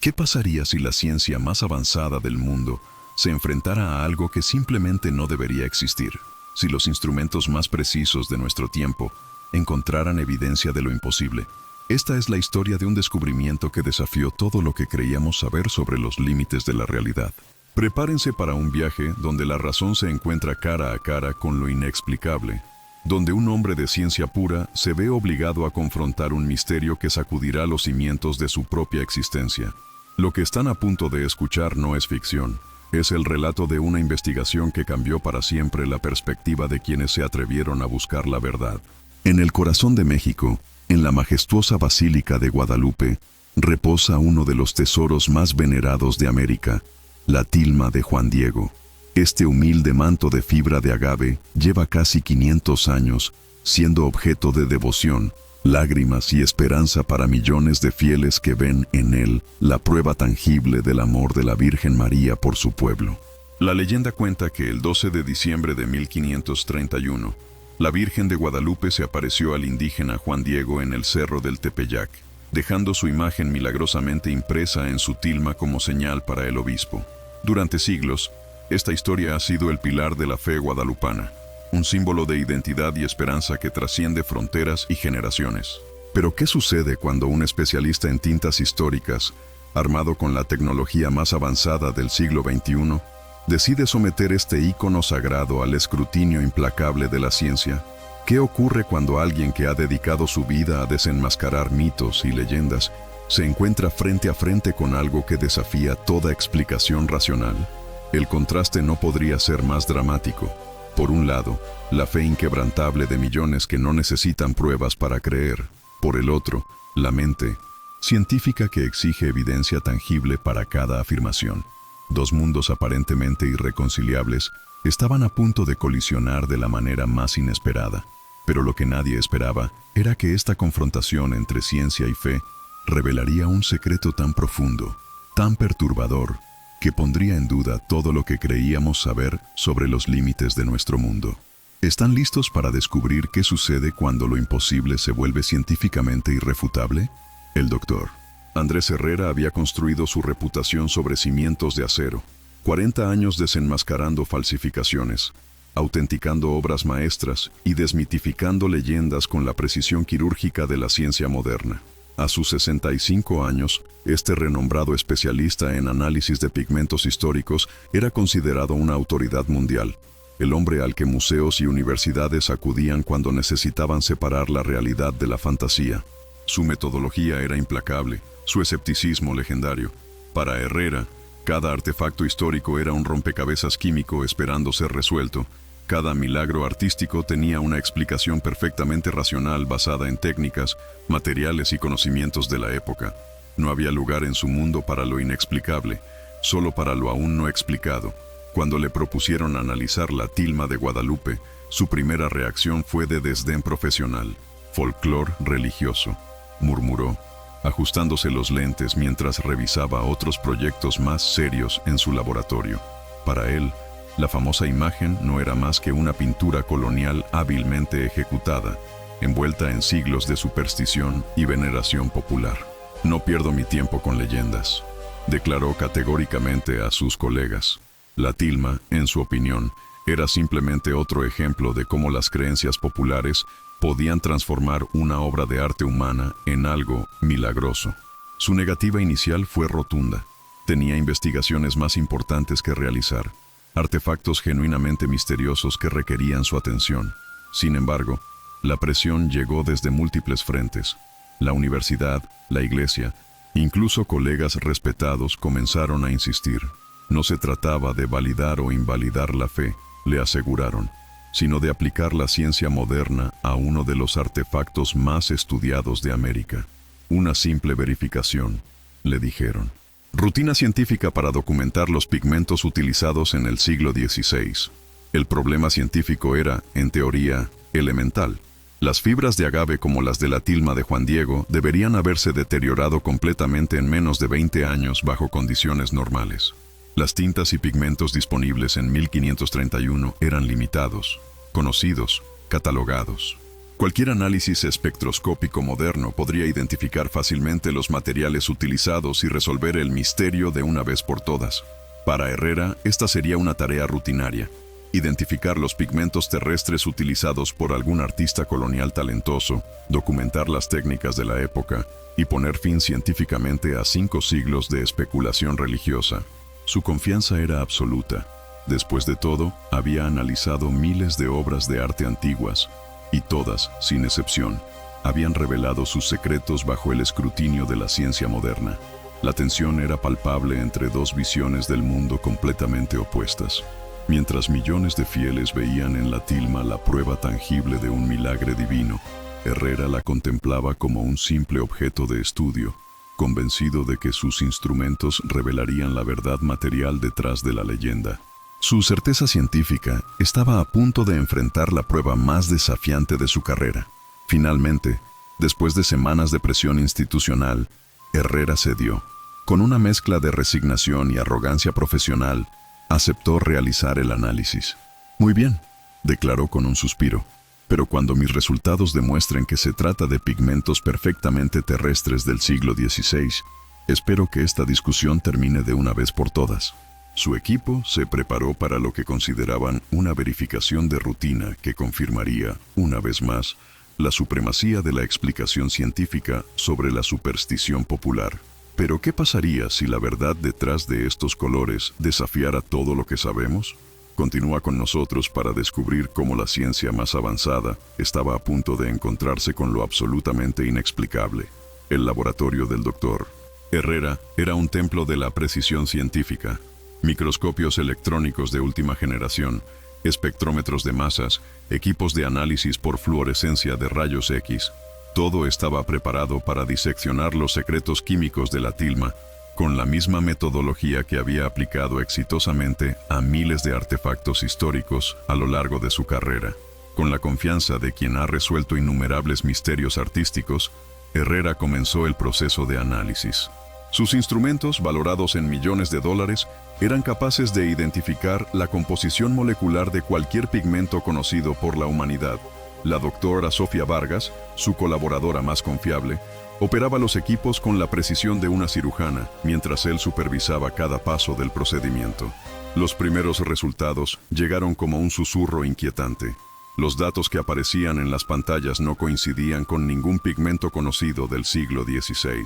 ¿Qué pasaría si la ciencia más avanzada del mundo se enfrentara a algo que simplemente no debería existir? Si los instrumentos más precisos de nuestro tiempo encontraran evidencia de lo imposible. Esta es la historia de un descubrimiento que desafió todo lo que creíamos saber sobre los límites de la realidad. Prepárense para un viaje donde la razón se encuentra cara a cara con lo inexplicable, donde un hombre de ciencia pura se ve obligado a confrontar un misterio que sacudirá los cimientos de su propia existencia. Lo que están a punto de escuchar no es ficción, es el relato de una investigación que cambió para siempre la perspectiva de quienes se atrevieron a buscar la verdad. En el corazón de México, en la majestuosa Basílica de Guadalupe, reposa uno de los tesoros más venerados de América, la tilma de Juan Diego. Este humilde manto de fibra de agave lleva casi 500 años, siendo objeto de devoción, lágrimas y esperanza para millones de fieles que ven en él la prueba tangible del amor de la Virgen María por su pueblo. La leyenda cuenta que el 12 de diciembre de 1531, la Virgen de Guadalupe se apareció al indígena Juan Diego en el cerro del Tepeyac, dejando su imagen milagrosamente impresa en su tilma como señal para el obispo. Durante siglos, esta historia ha sido el pilar de la fe guadalupana, un símbolo de identidad y esperanza que trasciende fronteras y generaciones. Pero ¿qué sucede cuando un especialista en tintas históricas, armado con la tecnología más avanzada del siglo XXI, decide someter este ícono sagrado al escrutinio implacable de la ciencia? ¿Qué ocurre cuando alguien que ha dedicado su vida a desenmascarar mitos y leyendas se encuentra frente a frente con algo que desafía toda explicación racional? El contraste no podría ser más dramático. Por un lado, la fe inquebrantable de millones que no necesitan pruebas para creer. Por el otro, la mente científica que exige evidencia tangible para cada afirmación. Dos mundos aparentemente irreconciliables estaban a punto de colisionar de la manera más inesperada. Pero lo que nadie esperaba era que esta confrontación entre ciencia y fe revelaría un secreto tan profundo, tan perturbador, que pondría en duda todo lo que creíamos saber sobre los límites de nuestro mundo. ¿Están listos para descubrir qué sucede cuando lo imposible se vuelve científicamente irrefutable? El doctor Andrés Herrera había construido su reputación sobre cimientos de acero, 40 años desenmascarando falsificaciones, autenticando obras maestras y desmitificando leyendas con la precisión quirúrgica de la ciencia moderna. A sus 65 años, este renombrado especialista en análisis de pigmentos históricos era considerado una autoridad mundial, el hombre al que museos y universidades acudían cuando necesitaban separar la realidad de la fantasía. Su metodología era implacable, su escepticismo legendario. Para Herrera, cada artefacto histórico era un rompecabezas químico esperando ser resuelto. Cada milagro artístico tenía una explicación perfectamente racional basada en técnicas, materiales y conocimientos de la época. No había lugar en su mundo para lo inexplicable, solo para lo aún no explicado. Cuando le propusieron analizar la tilma de Guadalupe, su primera reacción fue de desdén profesional. Folclor religioso, murmuró, ajustándose los lentes mientras revisaba otros proyectos más serios en su laboratorio. Para él, la famosa imagen no era más que una pintura colonial hábilmente ejecutada, envuelta en siglos de superstición y veneración popular. No pierdo mi tiempo con leyendas, declaró categóricamente a sus colegas. La tilma, en su opinión, era simplemente otro ejemplo de cómo las creencias populares podían transformar una obra de arte humana en algo milagroso. Su negativa inicial fue rotunda. Tenía investigaciones más importantes que realizar, artefactos genuinamente misteriosos que requerían su atención. Sin embargo, la presión llegó desde múltiples frentes. La universidad, la iglesia, incluso colegas respetados comenzaron a insistir. No se trataba de validar o invalidar la fe, le aseguraron, sino de aplicar la ciencia moderna a uno de los artefactos más estudiados de América. Una simple verificación, le dijeron. Rutina científica para documentar los pigmentos utilizados en el siglo XVI. El problema científico era, en teoría, elemental. Las fibras de agave como las de la tilma de Juan Diego deberían haberse deteriorado completamente en menos de 20 años bajo condiciones normales. Las tintas y pigmentos disponibles en 1531 eran limitados, conocidos, catalogados. Cualquier análisis espectroscópico moderno podría identificar fácilmente los materiales utilizados y resolver el misterio de una vez por todas. Para Herrera, esta sería una tarea rutinaria: identificar los pigmentos terrestres utilizados por algún artista colonial talentoso, documentar las técnicas de la época y poner fin científicamente a 5 siglos de especulación religiosa. Su confianza era absoluta. Después de todo, había analizado miles de obras de arte antiguas, y todas, sin excepción, habían revelado sus secretos bajo el escrutinio de la ciencia moderna. La tensión era palpable entre dos visiones del mundo completamente opuestas. Mientras millones de fieles veían en la tilma la prueba tangible de un milagre divino, Herrera la contemplaba como un simple objeto de estudio, convencido de que sus instrumentos revelarían la verdad material detrás de la leyenda. Su certeza científica estaba a punto de enfrentar la prueba más desafiante de su carrera. Finalmente, después de semanas de presión institucional, Herrera cedió. Con una mezcla de resignación y arrogancia profesional, aceptó realizar el análisis. «Muy bien», declaró con un suspiro, «pero cuando mis resultados demuestren que se trata de pigmentos perfectamente terrestres del siglo XVI, espero que esta discusión termine de una vez por todas». Su equipo se preparó para lo que consideraban una verificación de rutina que confirmaría, una vez más, la supremacía de la explicación científica sobre la superstición popular. Pero ¿qué pasaría si la verdad detrás de estos colores desafiara todo lo que sabemos? Continúa con nosotros para descubrir cómo la ciencia más avanzada estaba a punto de encontrarse con lo absolutamente inexplicable. El laboratorio del Dr. Herrera era un templo de la precisión científica. Microscopios electrónicos de última generación, espectrómetros de masas, equipos de análisis por fluorescencia de rayos X. Todo estaba preparado para diseccionar los secretos químicos de la tilma, con la misma metodología que había aplicado exitosamente a miles de artefactos históricos a lo largo de su carrera. Con la confianza de quien ha resuelto innumerables misterios artísticos, Herrera comenzó el proceso de análisis. Sus instrumentos, valorados en millones de dólares, eran capaces de identificar la composición molecular de cualquier pigmento conocido por la humanidad. La doctora Sofía Vargas, su colaboradora más confiable, operaba los equipos con la precisión de una cirujana, mientras él supervisaba cada paso del procedimiento. Los primeros resultados llegaron como un susurro inquietante. Los datos que aparecían en las pantallas no coincidían con ningún pigmento conocido del siglo XVI.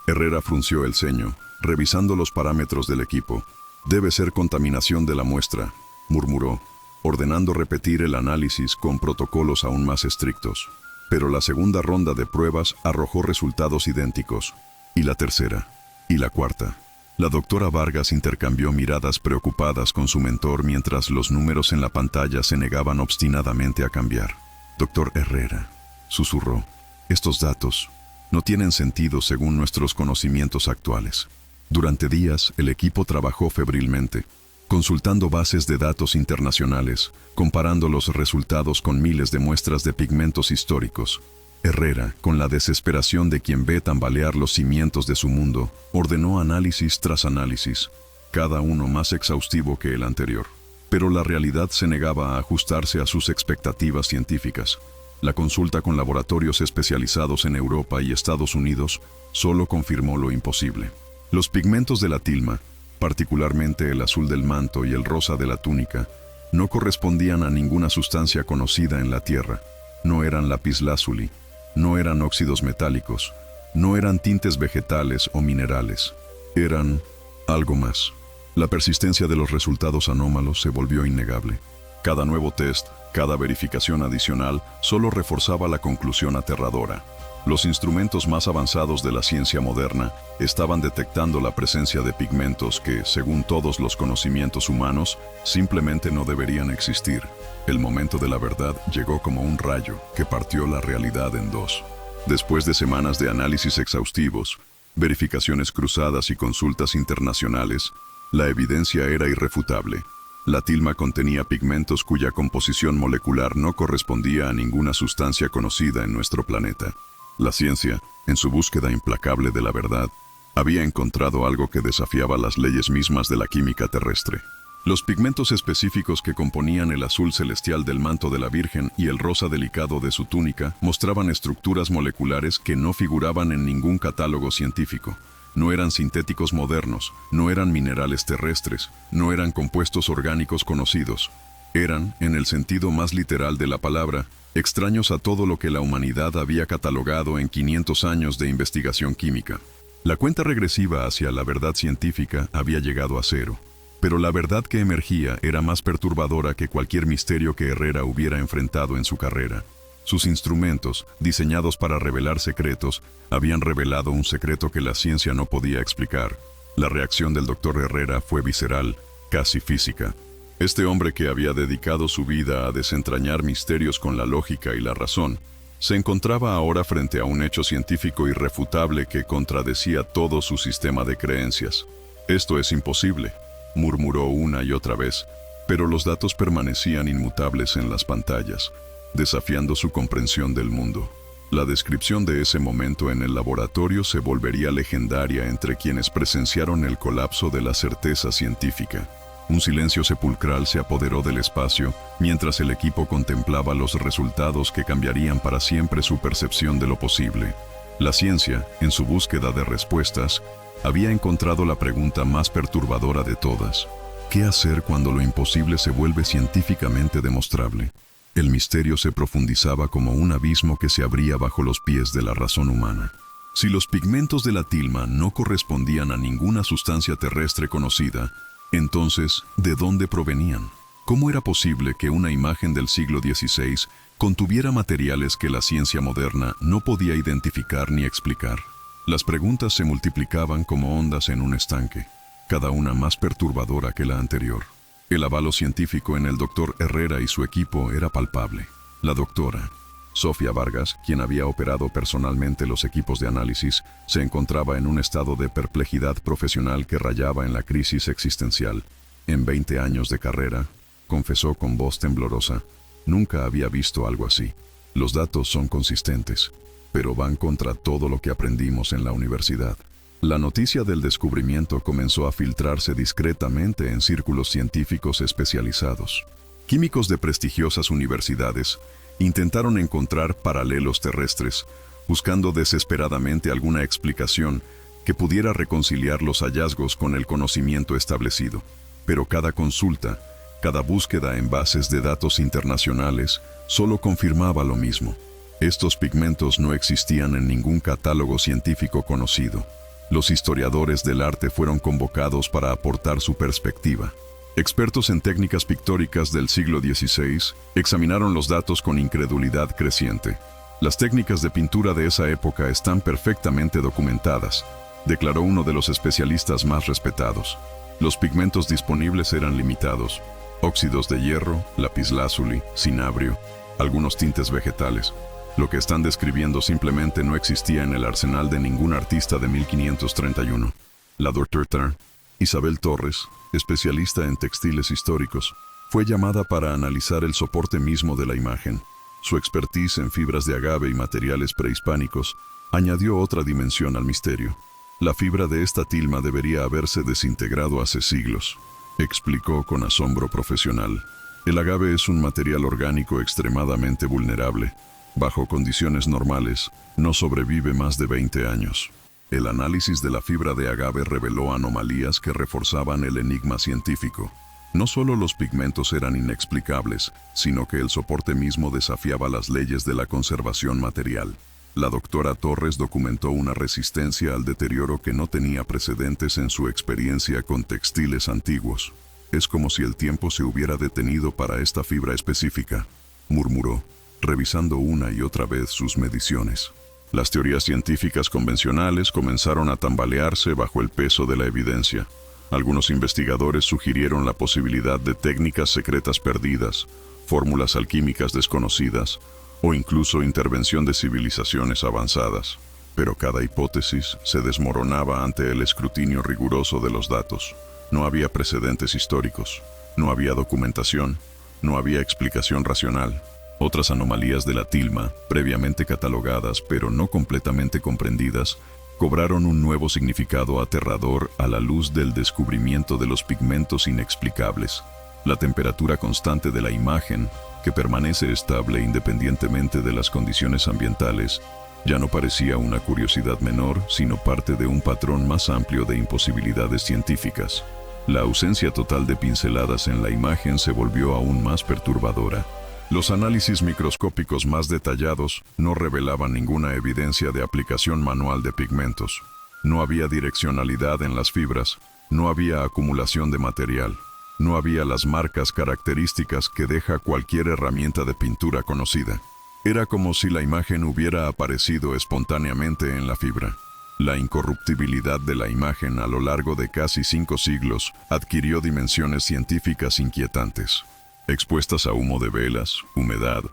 Herrera frunció el ceño, revisando los parámetros del equipo. «Debe ser contaminación de la muestra», murmuró, ordenando repetir el análisis con protocolos aún más estrictos. Pero la segunda ronda de pruebas arrojó resultados idénticos. Y la tercera. Y la cuarta. La doctora Vargas intercambió miradas preocupadas con su mentor mientras los números en la pantalla se negaban obstinadamente a cambiar. «Doctor Herrera», susurró, «estos datos no tienen sentido según nuestros conocimientos actuales». Durante días, el equipo trabajó febrilmente, consultando bases de datos internacionales, comparando los resultados con miles de muestras de pigmentos históricos. Herrera, con la desesperación de quien ve tambalear los cimientos de su mundo, ordenó análisis tras análisis, cada uno más exhaustivo que el anterior. Pero la realidad se negaba a ajustarse a sus expectativas científicas. La consulta con laboratorios especializados en Europa y Estados Unidos solo confirmó lo imposible. Los pigmentos de la tilma, particularmente el azul del manto y el rosa de la túnica, no correspondían a ninguna sustancia conocida en la Tierra. No eran lapislázuli, no eran óxidos metálicos, no eran tintes vegetales o minerales. Eran algo más. La persistencia de los resultados anómalos se volvió innegable. Cada nuevo test, cada verificación adicional, solo reforzaba la conclusión aterradora. Los instrumentos más avanzados de la ciencia moderna estaban detectando la presencia de pigmentos que, según todos los conocimientos humanos, simplemente no deberían existir. El momento de la verdad llegó como un rayo que partió la realidad en dos. Después de semanas de análisis exhaustivos, verificaciones cruzadas y consultas internacionales, la evidencia era irrefutable. La tilma contenía pigmentos cuya composición molecular no correspondía a ninguna sustancia conocida en nuestro planeta. La ciencia, en su búsqueda implacable de la verdad, había encontrado algo que desafiaba las leyes mismas de la química terrestre. Los pigmentos específicos que componían el azul celestial del manto de la Virgen y el rosa delicado de su túnica mostraban estructuras moleculares que no figuraban en ningún catálogo científico. No eran sintéticos modernos, no eran minerales terrestres, no eran compuestos orgánicos conocidos. Eran, en el sentido más literal de la palabra, extraños a todo lo que la humanidad había catalogado en 500 años de investigación química. La cuenta regresiva hacia la verdad científica había llegado a cero. Pero la verdad que emergía era más perturbadora que cualquier misterio que Herrera hubiera enfrentado en su carrera. Sus instrumentos, diseñados para revelar secretos, habían revelado un secreto que la ciencia no podía explicar. La reacción del doctor Herrera fue visceral, casi física. Este hombre que había dedicado su vida a desentrañar misterios con la lógica y la razón, se encontraba ahora frente a un hecho científico irrefutable que contradecía todo su sistema de creencias. «Esto es imposible», murmuró una y otra vez, pero los datos permanecían inmutables en las pantallas, desafiando su comprensión del mundo. La descripción de ese momento en el laboratorio se volvería legendaria entre quienes presenciaron el colapso de la certeza científica. Un silencio sepulcral se apoderó del espacio mientras el equipo contemplaba los resultados que cambiarían para siempre su percepción de lo posible. La ciencia, en su búsqueda de respuestas, había encontrado la pregunta más perturbadora de todas. ¿Qué hacer cuando lo imposible se vuelve científicamente demostrable? El misterio se profundizaba como un abismo que se abría bajo los pies de la razón humana. Si los pigmentos de la tilma no correspondían a ninguna sustancia terrestre conocida, entonces, ¿de dónde provenían? ¿Cómo era posible que una imagen del siglo XVI contuviera materiales que la ciencia moderna no podía identificar ni explicar? Las preguntas se multiplicaban como ondas en un estanque, cada una más perturbadora que la anterior. El avalo científico en el doctor Herrera y su equipo era palpable. La doctora Sofía Vargas, quien había operado personalmente los equipos de análisis, se encontraba en un estado de perplejidad profesional que rayaba en la crisis existencial. En 20 años de carrera, confesó con voz temblorosa, nunca había visto algo así. Los datos son consistentes, pero van contra todo lo que aprendimos en la universidad. La noticia del descubrimiento comenzó a filtrarse discretamente en círculos científicos especializados. Químicos de prestigiosas universidades intentaron encontrar paralelos terrestres, buscando desesperadamente alguna explicación que pudiera reconciliar los hallazgos con el conocimiento establecido. Pero cada consulta, cada búsqueda en bases de datos internacionales, solo confirmaba lo mismo. Estos pigmentos no existían en ningún catálogo científico conocido. Los historiadores del arte fueron convocados para aportar su perspectiva. Expertos en técnicas pictóricas del siglo XVI examinaron los datos con incredulidad creciente. Las técnicas de pintura de esa época están perfectamente documentadas, declaró uno de los especialistas más respetados. Los pigmentos disponibles eran limitados: óxidos de hierro, lapislázuli, cinabrio, algunos tintes vegetales. Lo que están describiendo simplemente no existía en el arsenal de ningún artista de 1531. La doctora Isabel Torres, especialista en textiles históricos, fue llamada para analizar el soporte mismo de la imagen. Su expertise en fibras de agave y materiales prehispánicos añadió otra dimensión al misterio. La fibra de esta tilma debería haberse desintegrado hace siglos, explicó con asombro profesional. El agave es un material orgánico extremadamente vulnerable. Bajo condiciones normales, no sobrevive más de 20 años. El análisis de la fibra de agave reveló anomalías que reforzaban el enigma científico. No solo los pigmentos eran inexplicables, sino que el soporte mismo desafiaba las leyes de la conservación material. La doctora Torres documentó una resistencia al deterioro que no tenía precedentes en su experiencia con textiles antiguos. Es como si el tiempo se hubiera detenido para esta fibra específica, murmuró, revisando una y otra vez sus mediciones. Las teorías científicas convencionales comenzaron a tambalearse bajo el peso de la evidencia. Algunos investigadores sugirieron la posibilidad de técnicas secretas perdidas, fórmulas alquímicas desconocidas, o incluso intervención de civilizaciones avanzadas. Pero cada hipótesis se desmoronaba ante el escrutinio riguroso de los datos. No había precedentes históricos, no había documentación, no había explicación racional. Otras anomalías de la tilma, previamente catalogadas pero no completamente comprendidas, cobraron un nuevo significado aterrador a la luz del descubrimiento de los pigmentos inexplicables. La temperatura constante de la imagen, que permanece estable independientemente de las condiciones ambientales, ya no parecía una curiosidad menor, sino parte de un patrón más amplio de imposibilidades científicas. La ausencia total de pinceladas en la imagen se volvió aún más perturbadora. Los análisis microscópicos más detallados no revelaban ninguna evidencia de aplicación manual de pigmentos. No había direccionalidad en las fibras, no había acumulación de material, no había las marcas características que deja cualquier herramienta de pintura conocida. Era como si la imagen hubiera aparecido espontáneamente en la fibra. La incorruptibilidad de la imagen a lo largo de casi 5 siglos adquirió dimensiones científicas inquietantes. Expuestas a humo de velas, humedad,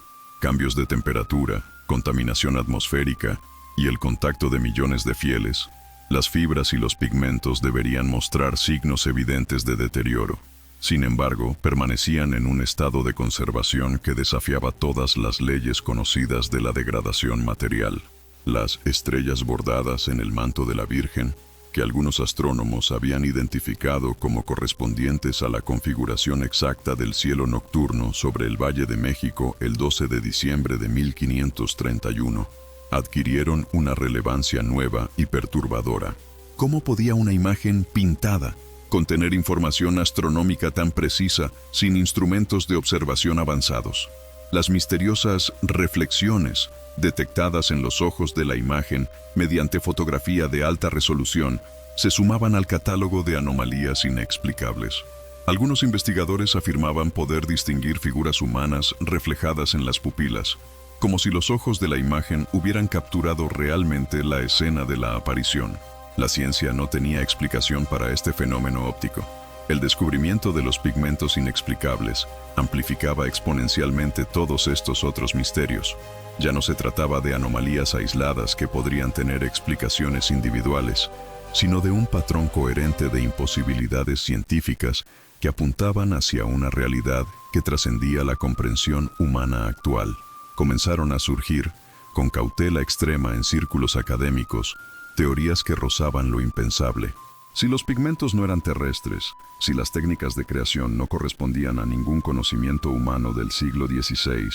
cambios de temperatura, contaminación atmosférica y el contacto de millones de fieles, las fibras y los pigmentos deberían mostrar signos evidentes de deterioro. Sin embargo, permanecían en un estado de conservación que desafiaba todas las leyes conocidas de la degradación material. Las estrellas bordadas en el manto de la Virgen, que algunos astrónomos habían identificado como correspondientes a la configuración exacta del cielo nocturno sobre el Valle de México el 12 de diciembre de 1531, adquirieron una relevancia nueva y perturbadora. ¿Cómo podía una imagen pintada contener información astronómica tan precisa sin instrumentos de observación avanzados? Las misteriosas reflexiones detectadas en los ojos de la imagen mediante fotografía de alta resolución se sumaban al catálogo de anomalías inexplicables. Algunos investigadores afirmaban poder distinguir figuras humanas reflejadas en las pupilas, como si los ojos de la imagen hubieran capturado realmente la escena de la aparición. La ciencia no tenía explicación para este fenómeno óptico. El descubrimiento de los pigmentos inexplicables amplificaba exponencialmente todos estos otros misterios. Ya no se trataba de anomalías aisladas que podrían tener explicaciones individuales, sino de un patrón coherente de imposibilidades científicas que apuntaban hacia una realidad que trascendía la comprensión humana actual. Comenzaron a surgir, con cautela extrema en círculos académicos, teorías que rozaban lo impensable. Si los pigmentos no eran terrestres, si las técnicas de creación no correspondían a ningún conocimiento humano del siglo XVI,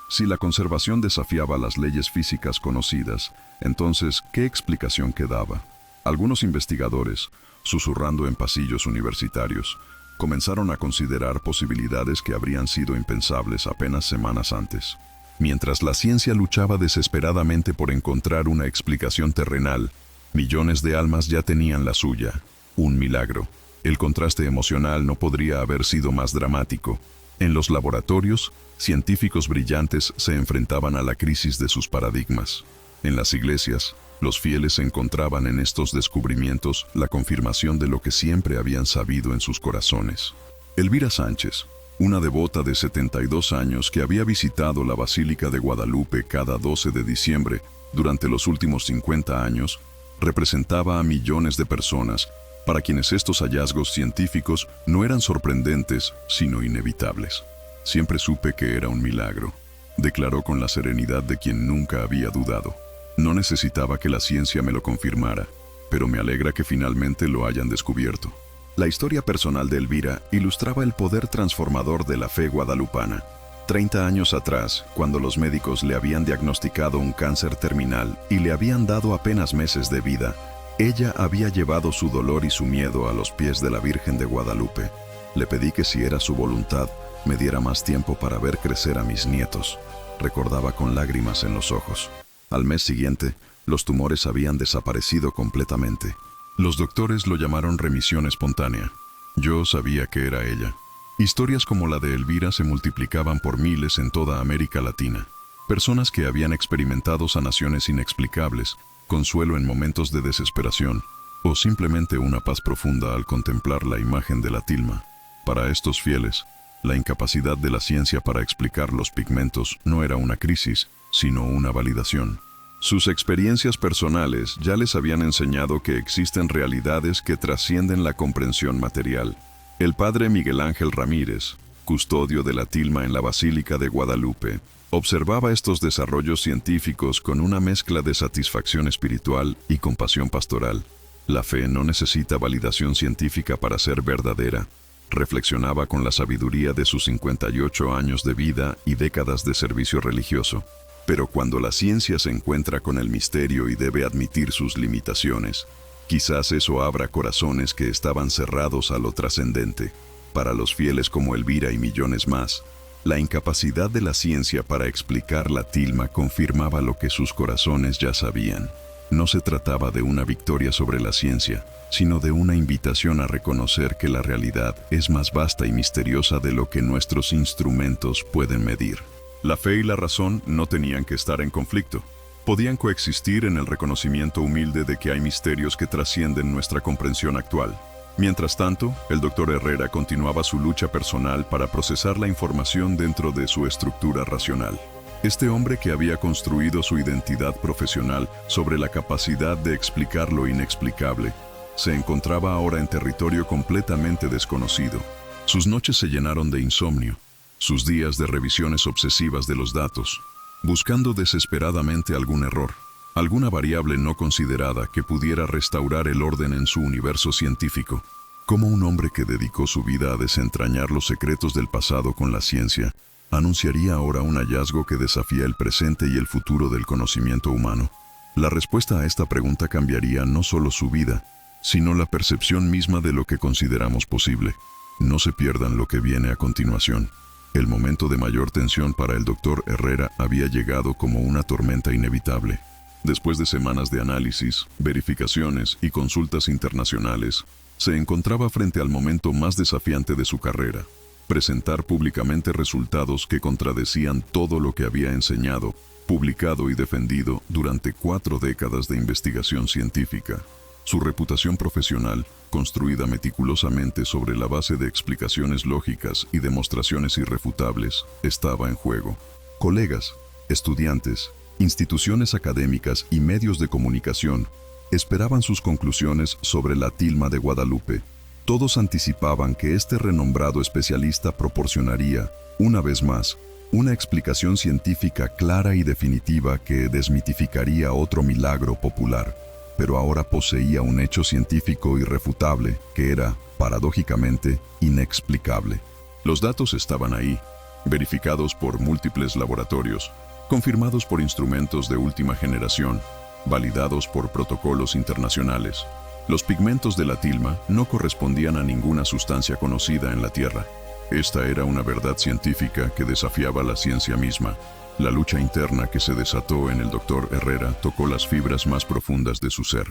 si la conservación desafiaba las leyes físicas conocidas, entonces, ¿qué explicación quedaba? Algunos investigadores, susurrando en pasillos universitarios, comenzaron a considerar posibilidades que habrían sido impensables apenas semanas antes. Mientras la ciencia luchaba desesperadamente por encontrar una explicación terrenal, millones de almas ya tenían la suya, un milagro. El contraste emocional no podría haber sido más dramático. En los laboratorios, científicos brillantes se enfrentaban a la crisis de sus paradigmas. En las iglesias, los fieles encontraban en estos descubrimientos la confirmación de lo que siempre habían sabido en sus corazones. Elvira Sánchez, una devota de 72 años que había visitado la Basílica de Guadalupe cada 12 de diciembre durante los últimos 50 años, representaba a millones de personas para quienes estos hallazgos científicos no eran sorprendentes, sino inevitables. Siempre supe que era un milagro, declaró con la serenidad de quien nunca había dudado. No necesitaba que la ciencia me lo confirmara, pero me alegra que finalmente lo hayan descubierto. La historia personal de Elvira ilustraba el poder transformador de la fe guadalupana. 30 años atrás, cuando los médicos le habían diagnosticado un cáncer terminal y le habían dado apenas meses de vida, ella había llevado su dolor y su miedo a los pies de la Virgen de Guadalupe. Le pedí que si era su voluntad, me diera más tiempo para ver crecer a mis nietos, recordaba con lágrimas en los ojos. Al mes siguiente, los tumores habían desaparecido completamente. Los doctores lo llamaron remisión espontánea. Yo sabía que era ella. Historias como la de Elvira se multiplicaban por miles en toda América Latina. Personas que habían experimentado sanaciones inexplicables, consuelo en momentos de desesperación, o simplemente una paz profunda al contemplar la imagen de la tilma. Para estos fieles, la incapacidad de la ciencia para explicar los pigmentos no era una crisis, sino una validación. Sus experiencias personales ya les habían enseñado que existen realidades que trascienden la comprensión material. El padre Miguel Ángel Ramírez, custodio de la tilma en la Basílica de Guadalupe, observaba estos desarrollos científicos con una mezcla de satisfacción espiritual y compasión pastoral. La fe no necesita validación científica para ser verdadera. Reflexionaba con la sabiduría de sus 58 años de vida y décadas de servicio religioso. Pero cuando la ciencia se encuentra con el misterio y debe admitir sus limitaciones, quizás eso abra corazones que estaban cerrados a lo trascendente. Para los fieles como Elvira y millones más, la incapacidad de la ciencia para explicar la tilma confirmaba lo que sus corazones ya sabían. No se trataba de una victoria sobre la ciencia, sino de una invitación a reconocer que la realidad es más vasta y misteriosa de lo que nuestros instrumentos pueden medir. La fe y la razón no tenían que estar en conflicto. Podían coexistir en el reconocimiento humilde de que hay misterios que trascienden nuestra comprensión actual. Mientras tanto, el Dr. Herrera continuaba su lucha personal para procesar la información dentro de su estructura racional. Este hombre que había construido su identidad profesional sobre la capacidad de explicar lo inexplicable, se encontraba ahora en territorio completamente desconocido. Sus noches se llenaron de insomnio, sus días de revisiones obsesivas de los datos, buscando desesperadamente algún error, alguna variable no considerada que pudiera restaurar el orden en su universo científico. Como un hombre que dedicó su vida a desentrañar los secretos del pasado con la ciencia, anunciaría ahora un hallazgo que desafía el presente y el futuro del conocimiento humano. La respuesta a esta pregunta cambiaría no solo su vida, sino la percepción misma de lo que consideramos posible. No se pierdan lo que viene a continuación. El momento de mayor tensión para el Dr. Herrera había llegado como una tormenta inevitable. Después de semanas de análisis, verificaciones y consultas internacionales, se encontraba frente al momento más desafiante de su carrera: presentar públicamente resultados que contradecían todo lo que había enseñado, publicado y defendido durante 4 décadas de investigación científica. Su reputación profesional, construida meticulosamente sobre la base de explicaciones lógicas y demostraciones irrefutables, estaba en juego. Colegas, estudiantes, instituciones académicas y medios de comunicación esperaban sus conclusiones sobre la tilma de Guadalupe. Todos anticipaban que este renombrado especialista proporcionaría, una vez más, una explicación científica clara y definitiva que desmitificaría otro milagro popular. Pero ahora poseía un hecho científico irrefutable que era, paradójicamente, inexplicable. Los datos estaban ahí, verificados por múltiples laboratorios, confirmados por instrumentos de última generación, validados por protocolos internacionales. Los pigmentos de la tilma no correspondían a ninguna sustancia conocida en la Tierra. Esta era una verdad científica que desafiaba la ciencia misma. La lucha interna que se desató en el Dr. Herrera tocó las fibras más profundas de su ser.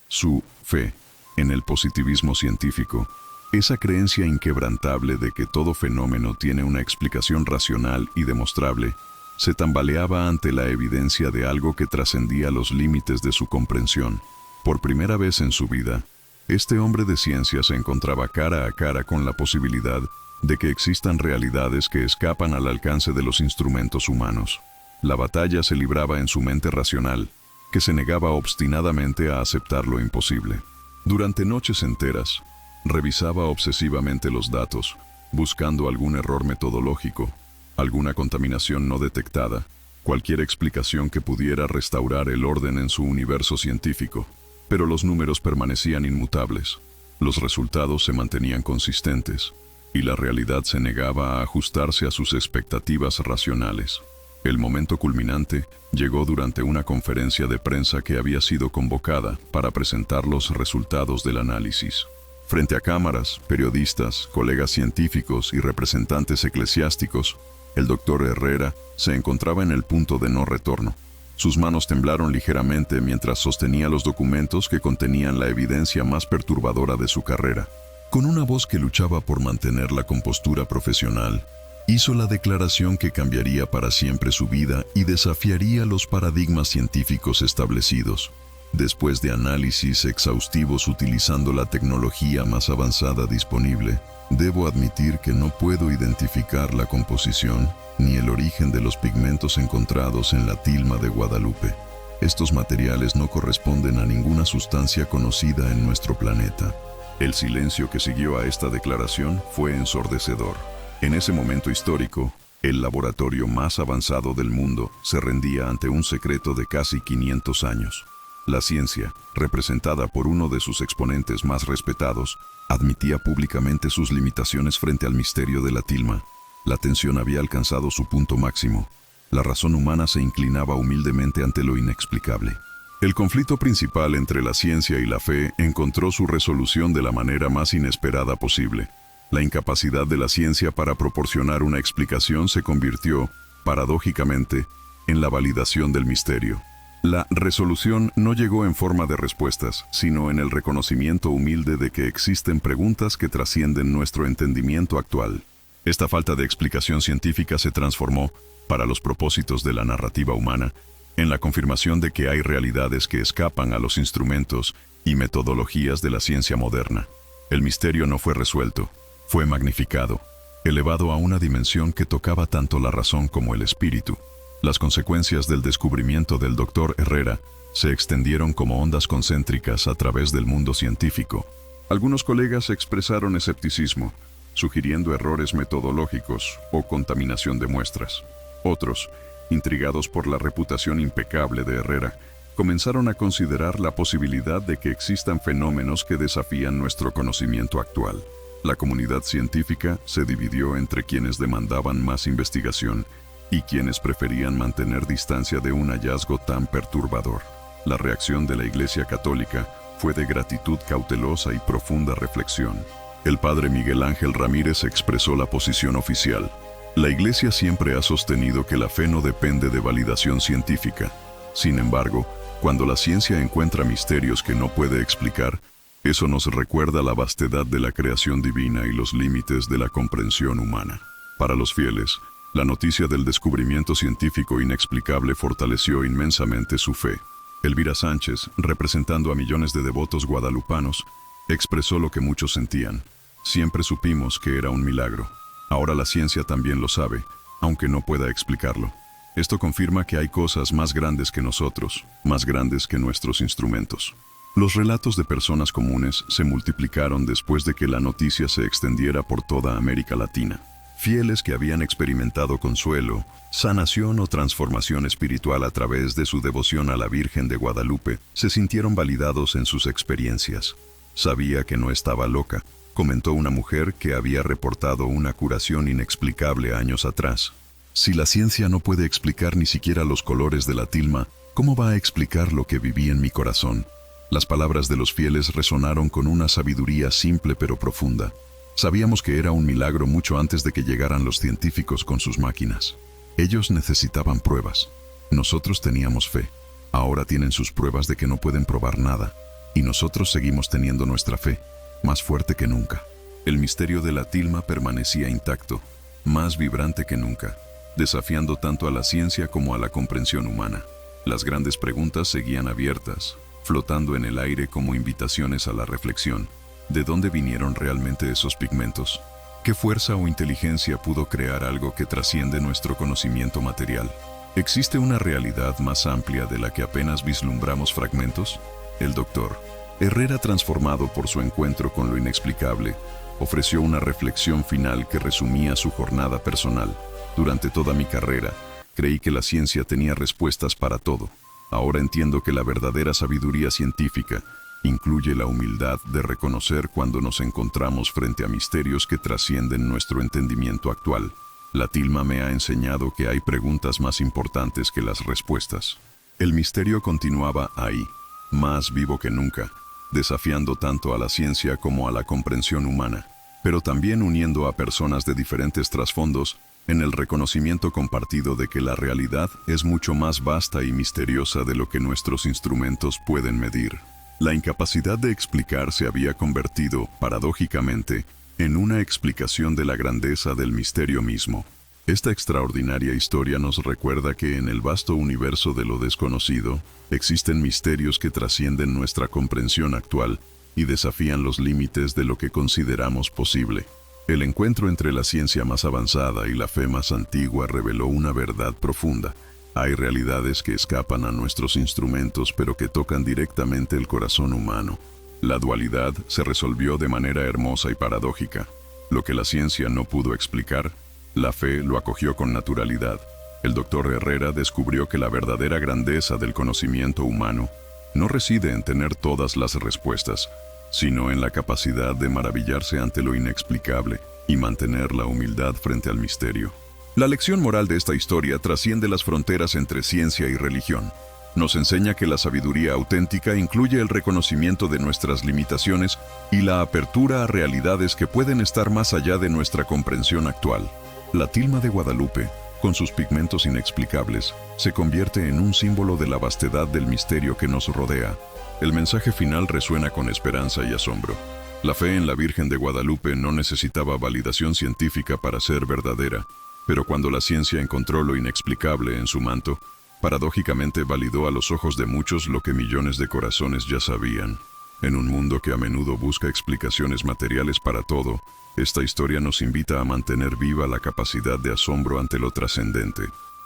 Su fe en el positivismo científico, esa creencia inquebrantable de que todo fenómeno tiene una explicación racional y demostrable, se tambaleaba ante la evidencia de algo que trascendía los límites de su comprensión. Por primera vez en su vida, este hombre de ciencia se encontraba cara a cara con la posibilidad de que existan realidades que escapan al alcance de los instrumentos humanos. La batalla se libraba en su mente racional, que se negaba obstinadamente a aceptar lo imposible. Durante noches enteras, revisaba obsesivamente los datos, buscando algún error metodológico, alguna contaminación no detectada, cualquier explicación que pudiera restaurar el orden en su universo científico. Pero los números permanecían inmutables, los resultados se mantenían consistentes, y la realidad se negaba a ajustarse a sus expectativas racionales. El momento culminante llegó durante una conferencia de prensa que había sido convocada para presentar los resultados del análisis. Frente a cámaras, periodistas, colegas científicos y representantes eclesiásticos, el Dr. Herrera se encontraba en el punto de no retorno. Sus manos temblaron ligeramente mientras sostenía los documentos que contenían la evidencia más perturbadora de su carrera. Con una voz que luchaba por mantener la compostura profesional, hizo la declaración que cambiaría para siempre su vida y desafiaría los paradigmas científicos establecidos. Después de análisis exhaustivos utilizando la tecnología más avanzada disponible, debo admitir que no puedo identificar la composición ni el origen de los pigmentos encontrados en la tilma de Guadalupe. Estos materiales no corresponden a ninguna sustancia conocida en nuestro planeta. El silencio que siguió a esta declaración fue ensordecedor. En ese momento histórico, el laboratorio más avanzado del mundo se rendía ante un secreto de casi 500 años. La ciencia, representada por uno de sus exponentes más respetados, admitía públicamente sus limitaciones frente al misterio de la tilma. La tensión había alcanzado su punto máximo. La razón humana se inclinaba humildemente ante lo inexplicable. El conflicto principal entre la ciencia y la fe encontró su resolución de la manera más inesperada posible. La incapacidad de la ciencia para proporcionar una explicación se convirtió, paradójicamente, en la validación del misterio. La resolución no llegó en forma de respuestas, sino en el reconocimiento humilde de que existen preguntas que trascienden nuestro entendimiento actual. Esta falta de explicación científica se transformó, para los propósitos de la narrativa humana, en la confirmación de que hay realidades que escapan a los instrumentos y metodologías de la ciencia moderna. El misterio no fue resuelto, fue magnificado, elevado a una dimensión que tocaba tanto la razón como el espíritu. Las consecuencias del descubrimiento del Dr. Herrera se extendieron como ondas concéntricas a través del mundo científico. Algunos colegas expresaron escepticismo, sugiriendo errores metodológicos o contaminación de muestras. Otros, intrigados por la reputación impecable de Herrera, comenzaron a considerar la posibilidad de que existan fenómenos que desafían nuestro conocimiento actual. La comunidad científica se dividió entre quienes demandaban más investigación y quienes preferían mantener distancia de un hallazgo tan perturbador. La reacción de la Iglesia Católica fue de gratitud cautelosa y profunda reflexión. El padre Miguel Ángel Ramírez expresó la posición oficial. La Iglesia siempre ha sostenido que la fe no depende de validación científica. Sin embargo, cuando la ciencia encuentra misterios que no puede explicar, eso nos recuerda la vastedad de la creación divina y los límites de la comprensión humana. Para los fieles, la noticia del descubrimiento científico inexplicable fortaleció inmensamente su fe. Elvira Sánchez, representando a millones de devotos guadalupanos, expresó lo que muchos sentían. Siempre supimos que era un milagro. Ahora la ciencia también lo sabe, aunque no pueda explicarlo. Esto confirma que hay cosas más grandes que nosotros, más grandes que nuestros instrumentos. Los relatos de personas comunes se multiplicaron después de que la noticia se extendiera por toda América Latina. Fieles que habían experimentado consuelo, sanación o transformación espiritual a través de su devoción a la Virgen de Guadalupe se sintieron validados en sus experiencias. Sabía que no estaba loca, comentó una mujer que había reportado una curación inexplicable años atrás. Si la ciencia no puede explicar ni siquiera los colores de la tilma, ¿cómo va a explicar lo que viví en mi corazón? Las palabras de los fieles resonaron con una sabiduría simple pero profunda. Sabíamos que era un milagro mucho antes de que llegaran los científicos con sus máquinas. Ellos necesitaban pruebas. Nosotros teníamos fe. Ahora tienen sus pruebas de que no pueden probar nada. Y nosotros seguimos teniendo nuestra fe, más fuerte que nunca. El misterio de la tilma permanecía intacto, más vibrante que nunca, desafiando tanto a la ciencia como a la comprensión humana. Las grandes preguntas seguían abiertas, flotando en el aire como invitaciones a la reflexión. ¿De dónde vinieron realmente esos pigmentos? ¿Qué fuerza o inteligencia pudo crear algo que trasciende nuestro conocimiento material? ¿Existe una realidad más amplia de la que apenas vislumbramos fragmentos? El Dr. Herrera, transformado por su encuentro con lo inexplicable, ofreció una reflexión final que resumía su jornada personal. Durante toda mi carrera, creí que la ciencia tenía respuestas para todo. Ahora entiendo que la verdadera sabiduría científica incluye la humildad de reconocer cuando nos encontramos frente a misterios que trascienden nuestro entendimiento actual. La tilma me ha enseñado que hay preguntas más importantes que las respuestas. El misterio continuaba ahí, más vivo que nunca, desafiando tanto a la ciencia como a la comprensión humana, pero también uniendo a personas de diferentes trasfondos en el reconocimiento compartido de que la realidad es mucho más vasta y misteriosa de lo que nuestros instrumentos pueden medir. La incapacidad de explicar se había convertido, paradójicamente, en una explicación de la grandeza del misterio mismo. Esta extraordinaria historia nos recuerda que en el vasto universo de lo desconocido, existen misterios que trascienden nuestra comprensión actual y desafían los límites de lo que consideramos posible. El encuentro entre la ciencia más avanzada y la fe más antigua reveló una verdad profunda. Hay realidades que escapan a nuestros instrumentos pero que tocan directamente el corazón humano. La dualidad se resolvió de manera hermosa y paradójica. Lo que la ciencia no pudo explicar, la fe lo acogió con naturalidad. El doctor Herrera descubrió que la verdadera grandeza del conocimiento humano no reside en tener todas las respuestas, sino en la capacidad de maravillarse ante lo inexplicable y mantener la humildad frente al misterio. La lección moral de esta historia trasciende las fronteras entre ciencia y religión. Nos enseña que la sabiduría auténtica incluye el reconocimiento de nuestras limitaciones y la apertura a realidades que pueden estar más allá de nuestra comprensión actual. La tilma de Guadalupe, con sus pigmentos inexplicables, se convierte en un símbolo de la vastedad del misterio que nos rodea. El mensaje final resuena con esperanza y asombro. La fe en la Virgen de Guadalupe no necesitaba validación científica para ser verdadera, pero cuando la ciencia encontró lo inexplicable en su manto, paradójicamente validó a los ojos de muchos lo que millones de corazones ya sabían. En un mundo que a menudo busca explicaciones materiales para todo, esta historia nos invita a mantener viva la capacidad de asombro ante lo trascendente.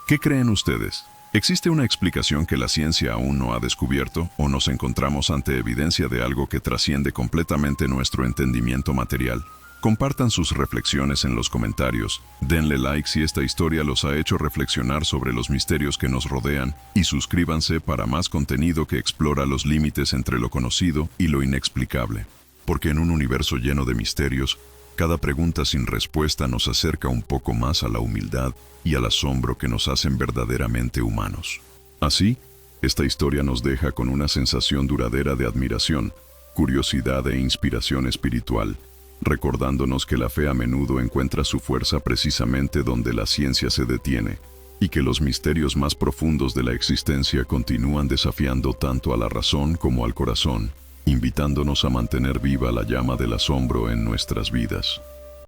¿Qué creen ustedes? ¿Existe una explicación que la ciencia aún no ha descubierto o nos encontramos ante evidencia de algo que trasciende completamente nuestro entendimiento material? Compartan sus reflexiones en los comentarios, denle like si esta historia los ha hecho reflexionar sobre los misterios que nos rodean y suscríbanse para más contenido que explora los límites entre lo conocido y lo inexplicable. Porque en un universo lleno de misterios, cada pregunta sin respuesta nos acerca un poco más a la humildad y al asombro que nos hacen verdaderamente humanos. Así, esta historia nos deja con una sensación duradera de admiración, curiosidad e inspiración espiritual, recordándonos que la fe a menudo encuentra su fuerza precisamente donde la ciencia se detiene, y que los misterios más profundos de la existencia continúan desafiando tanto a la razón como al corazón, invitándonos a mantener viva la llama del asombro en nuestras vidas.